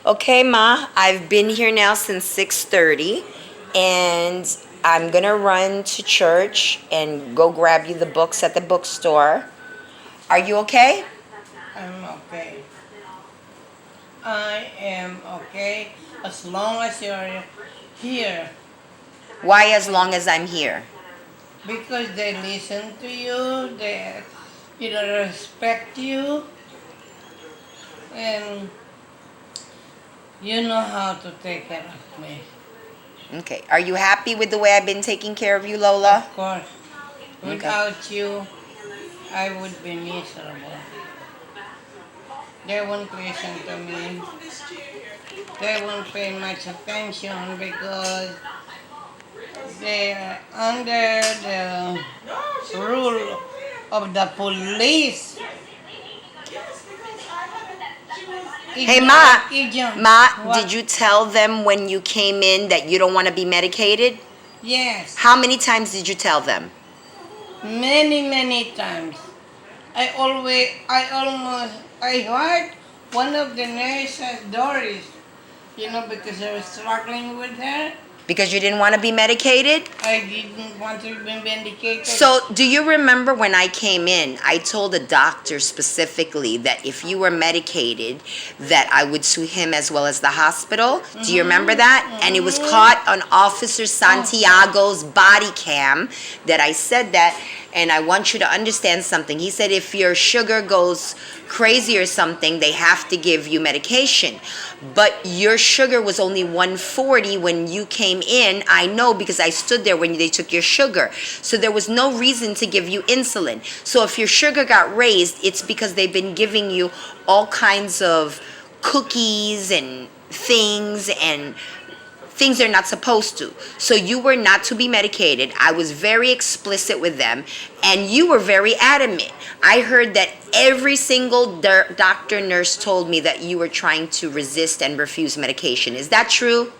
Okay, Ma, I've been here now since 6:30, and I'm gonna run to church and go grab you the books at the bookstore. Are you okay? I'm okay. I am okay as long as you're here Why as long as I'm here? because they listen to you, they respect you, and you know how to take care of me. Okay. Are you happy with the way I've been taking care of you, Lola? Of course, Okay. without you, I would be miserable. They won't listen to me. They won't pay much attention because they are under the rule of the police. Hey, Ma. Ignorant. Ma, What? did you tell them when you came in that you don't want to be medicated? Yes, How many times did you tell them? many times. I heard one of the nurses, Doris, because I was struggling with her. Because you didn't want to be medicated? I didn't want to be vindicated. So, do you remember when I came in, I told the doctor specifically that if you were medicated, that I would sue him as well as the hospital? Do you remember that? And it was caught on Officer Santiago's body cam that I said that. And I want you to understand something. He said if your sugar goes crazy or something, they have to give you medication. But your sugar was only 140 when you came in. I know because I stood there when they took your sugar. So there was no reason to give you insulin. So if your sugar got raised, it's because they've been giving you all kinds of cookies and things they're not supposed to. So you were not to be medicated. I was very explicit with them, and you were very adamant. I heard that every single doctor, nurse told me that you were trying to resist and refuse medication. Is that true?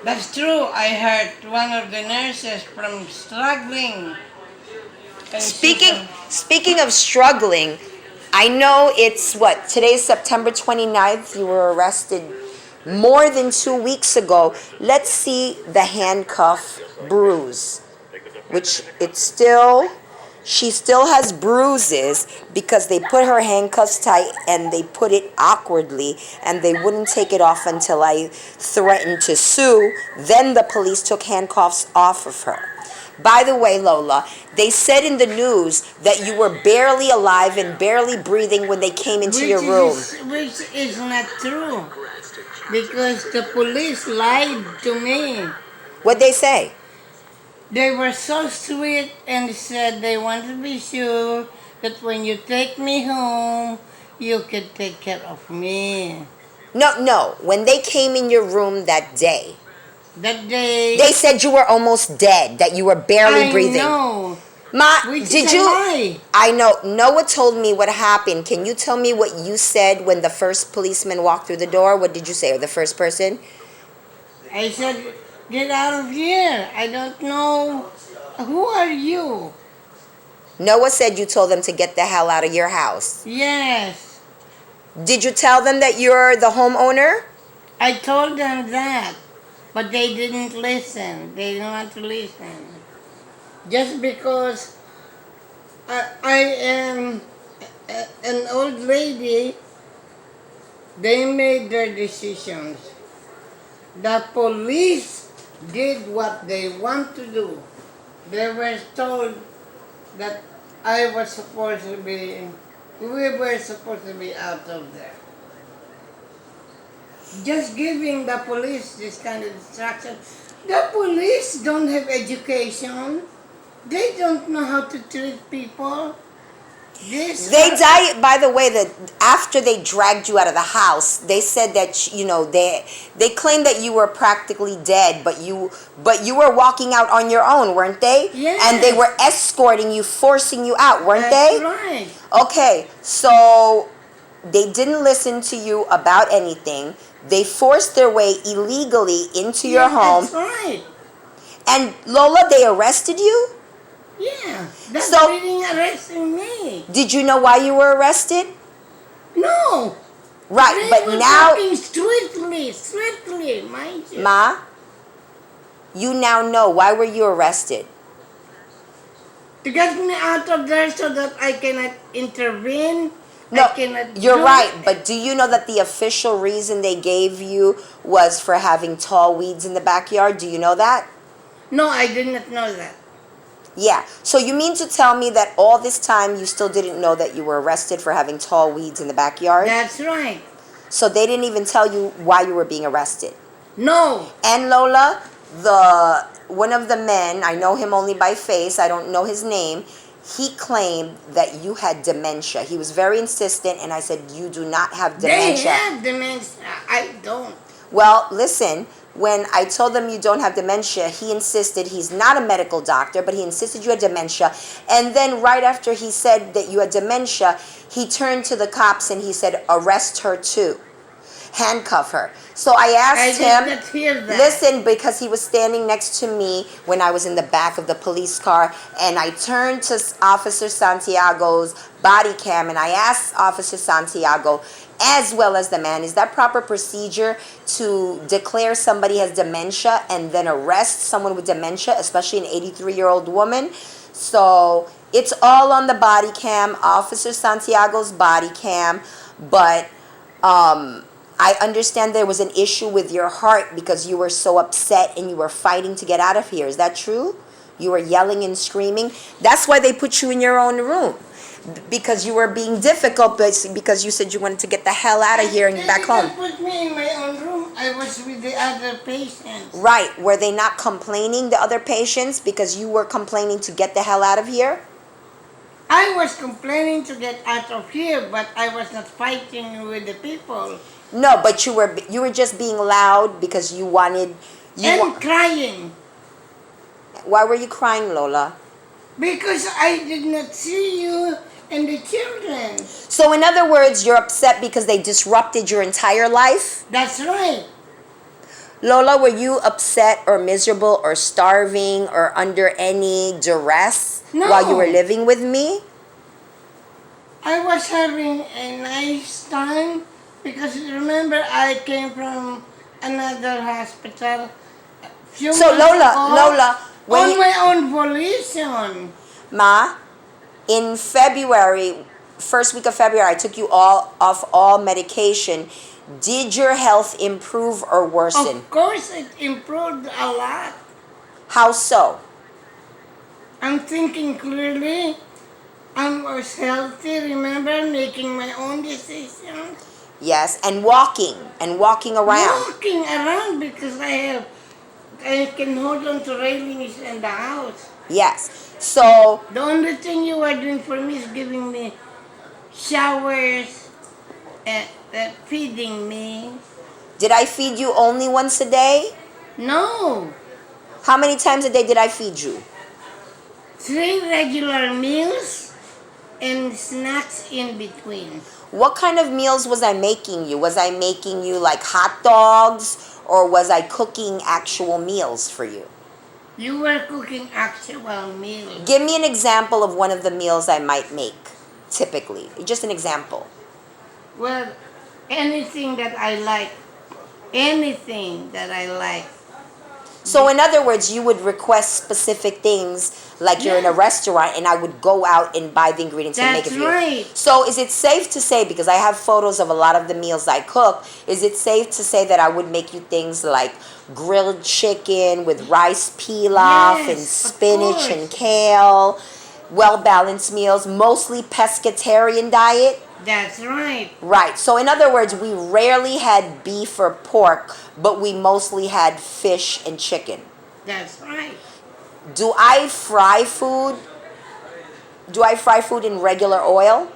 That's true. I heard one of the nurses from struggling. And Speaking of struggling, I know it's today's September 29th. You were arrested more than 2 weeks ago. Let's see the handcuff bruise, which she still has bruises because they put her handcuffs tight and they put it awkwardly and they wouldn't take it off until I threatened to sue. Then the police took handcuffs off of her. By the way, Lola, they said in the news that you were barely alive and barely breathing when they came into your room. Which is not true. Because the police lied to me. What'd they say? They were so sweet and said they want to be sure that when you take me home, you could take care of me. No. When they came in your room that day, They said you were almost dead, that you were barely breathing. I know. Ma, Which did is you? a lie. I know. Noah told me what happened. Can you tell me what you said when the first policeman walked through the door? What did you say? Or the first person? I said, get out of here. I don't know. Who are you? Noah said you told them to get the hell out of your house. Yes. Did you tell them that you're the homeowner? I told them that. But they didn't listen. They didn't want to listen. Just because I am an old lady, they made their decisions. The police did what they want to do. They were told that we were supposed to be out of there. Just giving the police this kind of instruction. The police don't have education. They don't know how to treat people. By the way, that after they dragged you out of the house, they said that they claimed that you were practically dead, but you were walking out on your own, weren't they? Yes. And they were escorting you, forcing you out, weren't they? That's right. Okay, so they didn't listen to you about anything. They forced their way illegally into your home. That's right. And Lola, they arrested you? Yeah. That's So- really arresting me. Did you know why you were arrested? No. Right, They but were now talking sweetly. swiftly, mind you. Ma, you now know. Why were you arrested? To get me out of there so that I cannot intervene. No, I cannot you're do right. it. But do you know that the official reason they gave you was for having tall weeds in the backyard? Do you know that? No, I did not know that. Yeah. So you mean to tell me that all this time you still didn't know that you were arrested for having tall weeds in the backyard? That's right. So they didn't even tell you why you were being arrested. No. And Lola, one of the men, I know him only by face, I don't know his name, he claimed that you had dementia. He was very insistent, and I said, you do not have They dementia. have dementia. I don't. Well, listen, when I told them you don't have dementia, he insisted, he's not a medical doctor, but he insisted you had dementia. And then right after he said that you had dementia, he turned to the cops and he said, arrest her too. Handcuff her. So I asked him, did not hear that. listen, because he was standing next to me when I was in the back of the police car, and I turned to Officer Santiago's body cam and I asked Officer Santiago, as well as the man, is that proper procedure to declare somebody has dementia and then arrest someone with dementia, especially an 83-year-old woman? So it's all on the body cam, Officer Santiago's body cam, but I understand there was an issue with your heart because you were so upset and you were fighting to get out of here. Is that true? You were yelling and screaming. That's why they put you in your own room, because you were being difficult, because you said you wanted to get the hell out of here and back home. They put me in my own room. I was with the other patients. Right. Were they not complaining, the other patients, because you were complaining to get the hell out of here? I was complaining to get out of here, but I was not fighting with the people. No, but you were just being loud because you wanted. Crying. Why were you crying, Lola? Because I did not see you and the children. So in other words, you're upset because they disrupted your entire life? That's right. Lola, were you upset or miserable or starving or under any duress while you were living with me? I was having a nice time because remember I came from another hospital. So Lola, on my own volition. Ma, in February, first week of February, I took you all off all medication. Did your health improve or worsen? Of course it improved a lot. How so? I'm thinking clearly. I was healthy, remember, making my own decisions. Yes, and walking around. Walking around because I can hold on to railings in the house. Yes. So the only thing you are doing for me is giving me showers, feeding me. Did I feed you only once a day? No. How many times a day did I feed you? 3 regular meals and snacks in between. What kind of meals was I making you? Was I making you like hot dogs, or was I cooking actual meals for you? You were cooking actual meals. Give me an example of one of the meals I might make, typically. Just an example. Well, anything that I like. Anything that I like. So in other words, you would request specific things, like you're in a restaurant and I would go out and buy the ingredients and make it for you. That's right. So is it safe to say, because I have photos of a lot of the meals I cook, is it safe to say that I would make you things like grilled chicken with rice pilaf and spinach and kale, well-balanced meals, mostly pescatarian diet? That's right. Right. So in other words, we rarely had beef or pork, but we mostly had fish and chicken. That's right. Do I fry food? Do I fry food in regular oil?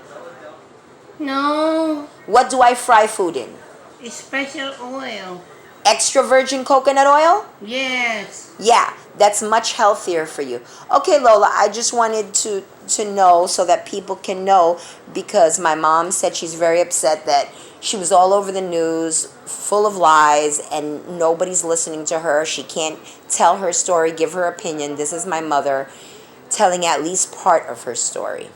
No. What do I fry food in? Special oil. Extra virgin coconut oil? Yes. Yeah, that's much healthier for you. Okay, Lola, I just wanted to know so that people can know, because my mom said she's very upset that she was all over the news, full of lies, and nobody's listening to her. She can't tell her story, give her opinion. This is my mother telling at least part of her story.